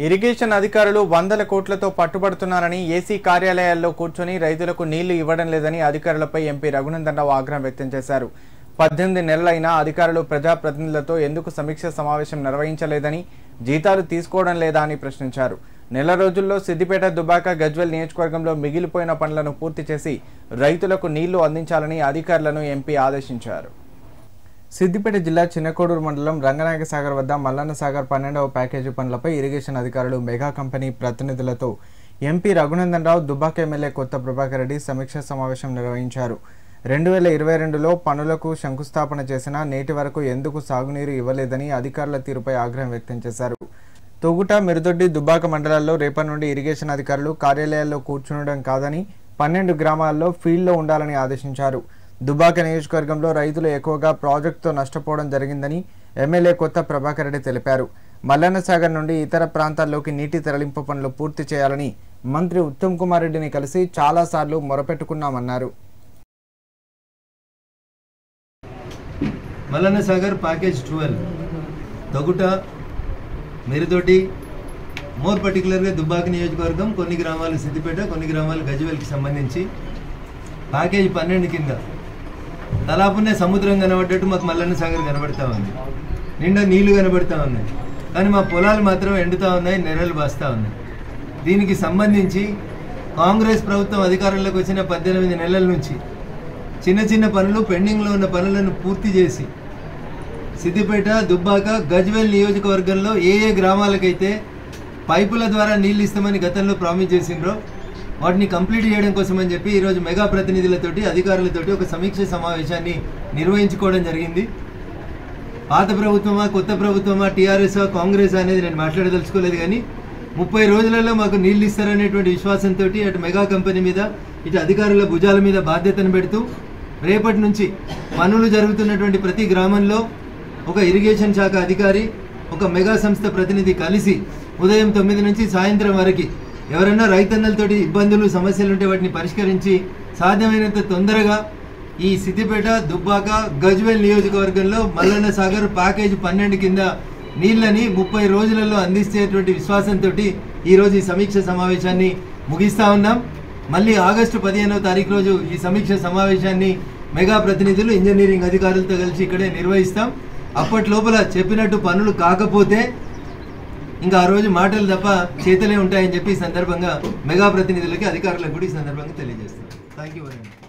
Irrigation అధికారులు వందల కోట్లతో పట్టుబడుతున్నారని ఏసీ కార్యాలయాల్లో కూర్చొని రైతులకు నీళ్లు ఇవ్వడం లేదని అధికారులపై ఎంపీ రఘునందన్ రావు ఆగ్రహం వ్యక్తం చేశారు. 18 నెలలైనా అధికారులు ప్రజాప్రతినిధులతో ఎందుకు సమీక్ష సమావేశం నిర్వహించలేదని, జీతాలు తీసుకోవడం లేదా అని ప్రశ్నించారు. నెల రోజుల్లో సిద్దిపేట, దుబ్బాక, గజ్వేల్ నియోజకవర్గంలో మిగిలిపోయిన పనులను పూర్తి చేసి రైతులకు నీళ్లు అందించాలని అధికారులను ఎంపీ ఆదేశించారు. సిద్దిపేట జిల్లా చిన్నకోడూరు మండలం రంగనాయక సాగర్ వద్ద మల్లన్న సాగర్ 12వ ప్యాకేజీ పనులపై ఇరిగేషన్ అధికారులు మెగా కంపెనీ ప్రతినిధులతో ఎంపీ రఘునందన్ రావు, దుబ్బాక ఎమ్మెల్యే కొత్త ప్రభాకర్ రెడ్డి సమీక్షా సమావేశం నిర్వహించారు. 2022లో పనులకు శంకుస్థాపన చేసినా నేటి వరకు ఎందుకు సాగునీరు ఇవ్వలేదని అధికారుల తీరుపై ఆగ్రహం వ్యక్తం చేశారు. తొగుట, మిరుదొడ్డి, దుబ్బాక మండలాల్లో రేపటి నుండి ఇరిగేషన్ అధికారులు కార్యాలయాల్లో కూర్చునడం కాదని 12 గ్రామాల్లో ఫీల్డ్లో ఉండాలని ఆదేశించారు. దుబ్బాక నియోజకవర్గంలో రైతులు ఎక్కువగా ప్రాజెక్టుతో నష్టపోవడం జరిగిందని ఎమ్మెల్యే కొత్త ప్రభాకర్ రెడ్డి తెలిపారు. మల్లన్న సాగర్ నుండి ఇతర ప్రాంతాల్లోకి నీటి తరలింపు పనులు పూర్తి చేయాలని మంత్రి ఉత్తమ్ కుమార్ రెడ్డిని కలిసి చాలాసార్లు మొరపెట్టుకున్నామన్నారు. మల్లన్న సాగర్ ప్యాకేజ్ 12 తొగుట, మిరుదొడ్డి, మోర్ పర్టికులర్గా దుబ్బాక నియోజకవర్గం, కొన్ని గ్రామాలు సిద్దిపేట, కొన్ని గ్రామాలు గజ్వేల్కి సంబంధించి ప్యాకేజ్ 12 కింద తలాపునే సముద్రం కనబడ్డట్టు మాకు మల్లన్న సాగర్ కనబడతా ఉంది. నిండా నీళ్లు కనబడతా ఉన్నాయి, కానీ మా పొలాలు మాత్రం ఎండుతూ ఉన్నాయి, నెర్రలు బాస్తూ ఉన్నాయి. దీనికి సంబంధించి కాంగ్రెస్ ప్రభుత్వం అధికారంలోకి వచ్చిన 18 నెలల నుంచి చిన్న చిన్న పనులు, పెండింగ్లో ఉన్న పనులను పూర్తి చేసి సిద్దిపేట, దుబ్బాక, గజ్వేల్ నియోజకవర్గంలో ఏ గ్రామాలకైతే పైపుల ద్వారా నీళ్ళు ఇస్తామని గతంలో ప్రామిస్ చేసిండ్రో వాటిని కంప్లీట్ చేయడం కోసం అని చెప్పి ఈరోజు మెగా ప్రతినిధులతోటి, అధికారులతోటి ఒక సమీక్ష సమావేశాన్ని నిర్వహించుకోవడం జరిగింది. పాత ప్రభుత్వమా, కొత్త ప్రభుత్వమా, టీఆర్ఎస్, కాంగ్రెస్ అనేది నేను మాట్లాడదలుచుకోలేదు, కానీ 30 రోజులలో మాకు నీళ్ళు ఇస్తారనేటువంటి విశ్వాసంతో అటు మెగా కంపెనీ మీద, ఇటు అధికారుల భుజాల మీద బాధ్యతను పెడుతూ రేపటి నుంచి పనులు జరుగుతున్నటువంటి ప్రతి గ్రామంలో ఒక ఇరిగేషన్ శాఖ అధికారి, ఒక మెగా సంస్థ ప్రతినిధి కలిసి ఉదయం 9 నుంచి సాయంత్రం వరకు ఎవరైనా రైతన్నలతోటి ఇబ్బందులు, సమస్యలు ఉంటే వాటిని పరిష్కరించి సాధ్యమైనంత తొందరగా ఈ సిద్దిపేట, దుబ్బాక, గజ్వేల్ నియోజకవర్గంలో మల్లన్న సాగర్ ప్యాకేజ్ 12 కింద నీళ్ళని 30 రోజులలో అందించేటువంటి విశ్వాసంతో ఈరోజు ఈ సమీక్ష సమావేశాన్ని ముగిస్తూ ఉన్నాం. మళ్ళీ ఆగస్టు 15వ తారీఖు రోజు ఈ సమీక్ష సమావేశాన్ని మెగా ప్రతినిధులు, ఇంజనీరింగ్ అధికారులతో కలిసి ఇక్కడే నిర్వహిస్తాం. అప్పట్లోపల చెప్పినట్టు పనులు కాకపోతే ఇంకా ఆ రోజు మాటలు తప్ప చేతలే ఉంటాయని చెప్పి ఈ సందర్భంగా మెగా ప్రతినిధులకి, అధికారులకు కూడా ఈ సందర్భంగా తెలియజేస్తాం. Thank you very much.